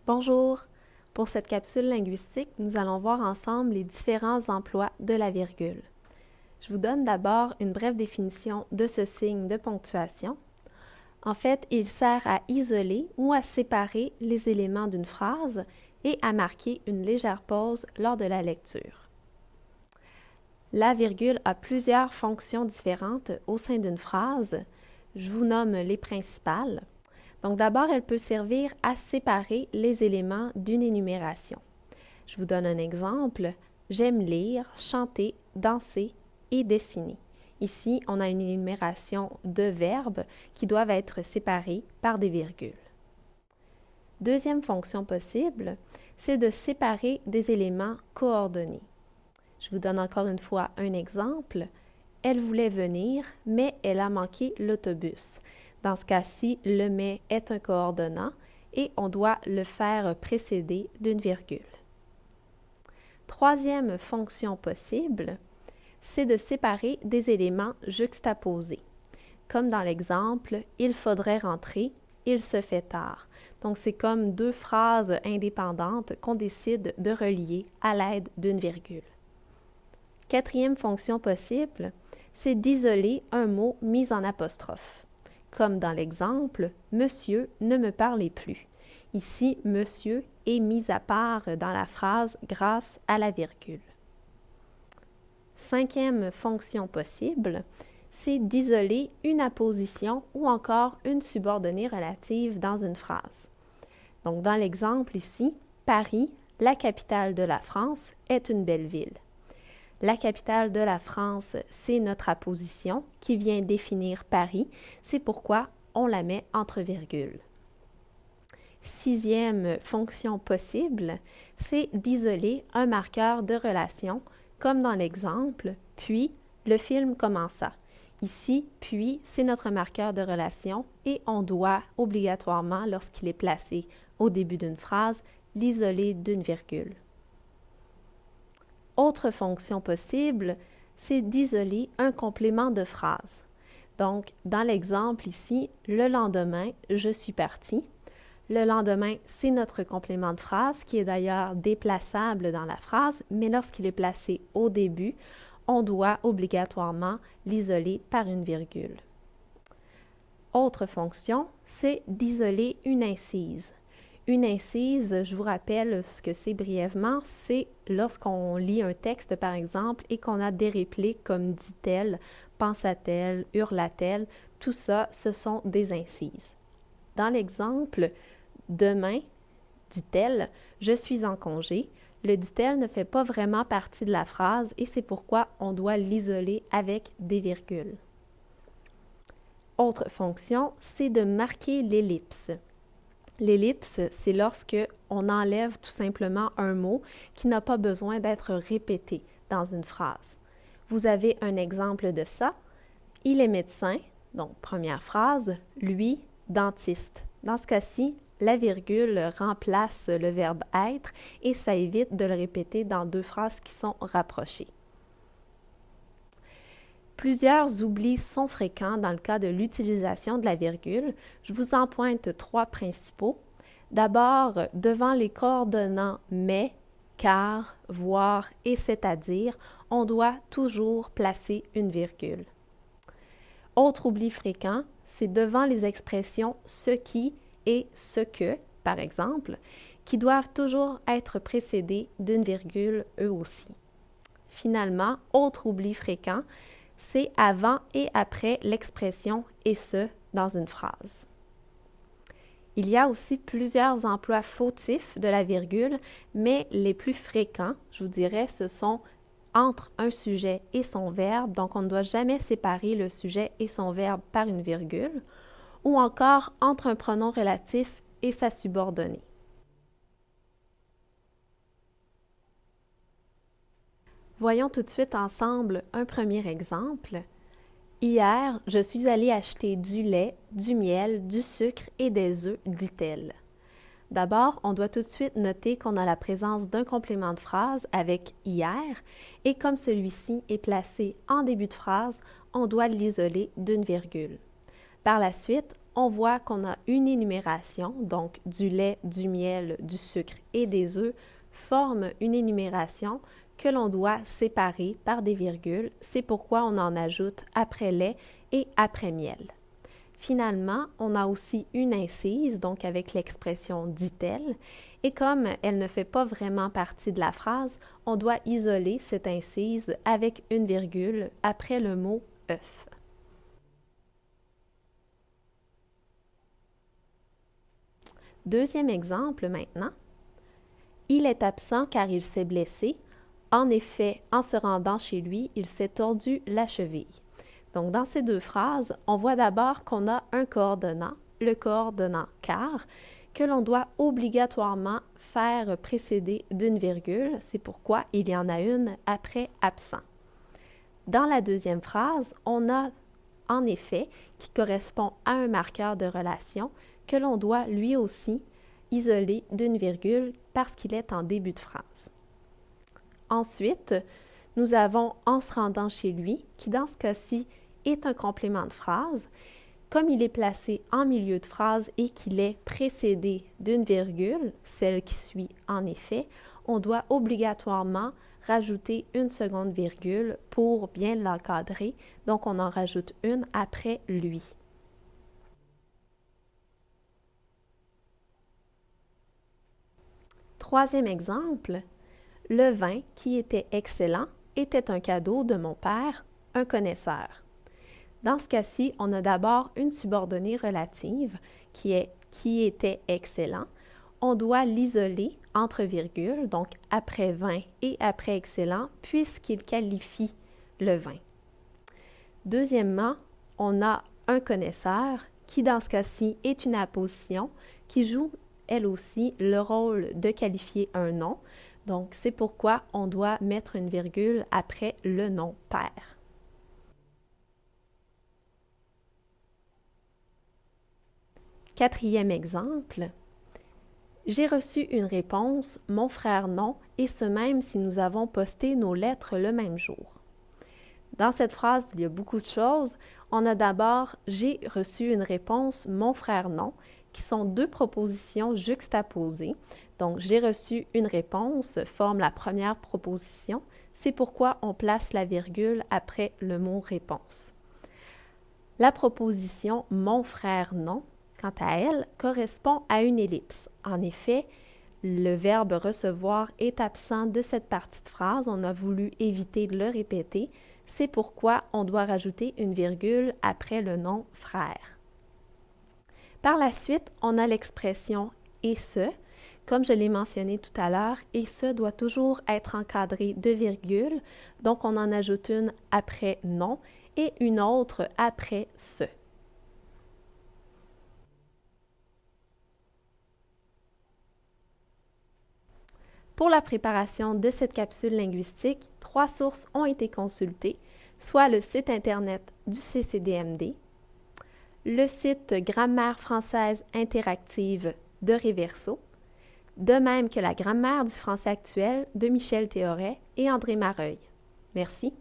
Bonjour! Pour cette capsule linguistique, nous allons voir ensemble les différents emplois de la virgule. Je vous donne d'abord une brève définition de ce signe de ponctuation. En fait, il sert à isoler ou à séparer les éléments d'une phrase et à marquer une légère pause lors de la lecture. La virgule a plusieurs fonctions différentes au sein d'une phrase. Je vous nomme les principales. Donc d'abord, elle peut servir à séparer les éléments d'une énumération. Je vous donne un exemple. J'aime lire, chanter, danser et dessiner. Ici, on a une énumération de verbes qui doivent être séparés par des virgules. Deuxième fonction possible, c'est de séparer des éléments coordonnés. Je vous donne encore une fois un exemple. Elle voulait venir, mais elle a manqué l'autobus. Dans ce cas-ci, le mais est un coordonnant et on doit le faire précéder d'une virgule. Troisième fonction possible, c'est de séparer des éléments juxtaposés. Comme dans l'exemple, il faudrait rentrer, il se fait tard. Donc c'est comme deux phrases indépendantes qu'on décide de relier à l'aide d'une virgule. Quatrième fonction possible, c'est d'isoler un mot mis en apostrophe. Comme dans l'exemple, « Monsieur ne me parlez plus ». Ici, « Monsieur » est mis à part dans la phrase grâce à la virgule. Cinquième fonction possible, c'est d'isoler une apposition ou encore une subordonnée relative dans une phrase. Donc, dans l'exemple ici, « Paris, la capitale de la France, est une belle ville ». La capitale de la France, c'est notre apposition qui vient définir Paris. C'est pourquoi on la met entre virgules. Sixième fonction possible, c'est d'isoler un marqueur de relation, comme dans l'exemple « Puis, le film commença ». Ici, « puis » c'est notre marqueur de relation et on doit obligatoirement, lorsqu'il est placé au début d'une phrase, l'isoler d'une virgule. Autre fonction possible, c'est d'isoler un complément de phrase. Donc, dans l'exemple ici, le lendemain, je suis parti. Le lendemain, c'est notre complément de phrase qui est d'ailleurs déplaçable dans la phrase, mais lorsqu'il est placé au début, on doit obligatoirement l'isoler par une virgule. Autre fonction, c'est d'isoler une incise. Une incise, je vous rappelle ce que c'est brièvement, c'est lorsqu'on lit un texte, par exemple, et qu'on a des répliques comme « dit-elle »,« pensa-t-elle »,« hurla-t-elle », tout ça, ce sont des incises. Dans l'exemple « Demain, dit-elle, je suis en congé », le « dit-elle » ne fait pas vraiment partie de la phrase et c'est pourquoi on doit l'isoler avec des virgules. Autre fonction, c'est de marquer l'ellipse. L'ellipse, c'est lorsque on enlève tout simplement un mot qui n'a pas besoin d'être répété dans une phrase. Vous avez un exemple de ça. Il est médecin, donc première phrase, lui, dentiste. Dans ce cas-ci, la virgule remplace le verbe être et ça évite de le répéter dans deux phrases qui sont rapprochées. Plusieurs oublis sont fréquents dans le cas de l'utilisation de la virgule. Je vous en pointe trois principaux. D'abord, devant les coordonnants « mais », « car », « voir » et « c'est-à-dire », on doit toujours placer une virgule. Autre oubli fréquent, c'est devant les expressions « ce qui » et « ce que », par exemple, qui doivent toujours être précédés d'une virgule eux aussi. Finalement, autre oubli fréquent, c'est avant et après l'expression « et ce » dans une phrase. Il y a aussi plusieurs emplois fautifs de la virgule, mais les plus fréquents, je vous dirais, ce sont entre un sujet et son verbe, donc on ne doit jamais séparer le sujet et son verbe par une virgule, ou encore entre un pronom relatif et sa subordonnée. Voyons tout de suite ensemble un premier exemple. Hier, je suis allée acheter du lait, du miel, du sucre et des œufs, dit-elle. D'abord, on doit tout de suite noter qu'on a la présence d'un complément de phrase avec « hier » et comme celui-ci est placé en début de phrase, on doit l'isoler d'une virgule. Par la suite, on voit qu'on a une énumération, donc du lait, du miel, du sucre et des œufs forment une énumération que l'on doit séparer par des virgules. C'est pourquoi on en ajoute après lait et après miel. Finalement, on a aussi une incise, donc avec l'expression « dit-elle », et comme elle ne fait pas vraiment partie de la phrase, on doit isoler cette incise avec une virgule après le mot « œuf ». Deuxième exemple maintenant. Il est absent car il s'est blessé. En effet, en se rendant chez lui, il s'est tordu la cheville. Donc, dans ces deux phrases, on voit d'abord qu'on a un coordonnant, le coordonnant car, que l'on doit obligatoirement faire précéder d'une virgule. C'est pourquoi il y en a une après absent. Dans la deuxième phrase, on a en effet qui correspond à un marqueur de relation que l'on doit lui aussi isoler d'une virgule parce qu'il est en début de phrase. Ensuite, nous avons « en se rendant chez lui » qui dans ce cas-ci est un complément de phrase. Comme il est placé en milieu de phrase et qu'il est précédé d'une virgule, celle qui suit en effet, on doit obligatoirement rajouter une seconde virgule pour bien l'encadrer. Donc, on en rajoute une après lui. Troisième exemple, le vin qui était excellent était un cadeau de mon père, un connaisseur. Dans ce cas-ci, on a d'abord une subordonnée relative qui était excellent. On doit l'isoler entre virgules, donc après vin et après excellent, puisqu'il qualifie le vin. Deuxièmement, on a un connaisseur qui, dans ce cas-ci, est une apposition qui joue, elle aussi, le rôle de qualifier un nom. Donc, c'est pourquoi on doit mettre une virgule après le nom père. Quatrième exemple. J'ai reçu une réponse, mon frère non, et ce même si nous avons posté nos lettres le même jour. Dans cette phrase, il y a beaucoup de choses. On a d'abord « j'ai reçu une réponse, mon frère non », qui sont deux propositions juxtaposées. Donc, « j'ai reçu une réponse » forme la première proposition. C'est pourquoi on place la virgule après le mot « réponse ». La proposition « mon frère non », quant à elle, correspond à une ellipse. En effet, le verbe recevoir est absent de cette partie de phrase. On a voulu éviter de le répéter. C'est pourquoi on doit rajouter une virgule après le nom frère. Par la suite, on a l'expression et ce. Comme je l'ai mentionné tout à l'heure, et ce doit toujours être encadré de virgules. Donc, on en ajoute une après non et une autre après ce. Pour la préparation de cette capsule linguistique, 3 sources ont été consultées, soit le site Internet du CCDMD, le site Grammaire française interactive de Reverso, de même que la Grammaire du français actuel de Michel Théoret et André Mareuil. Merci.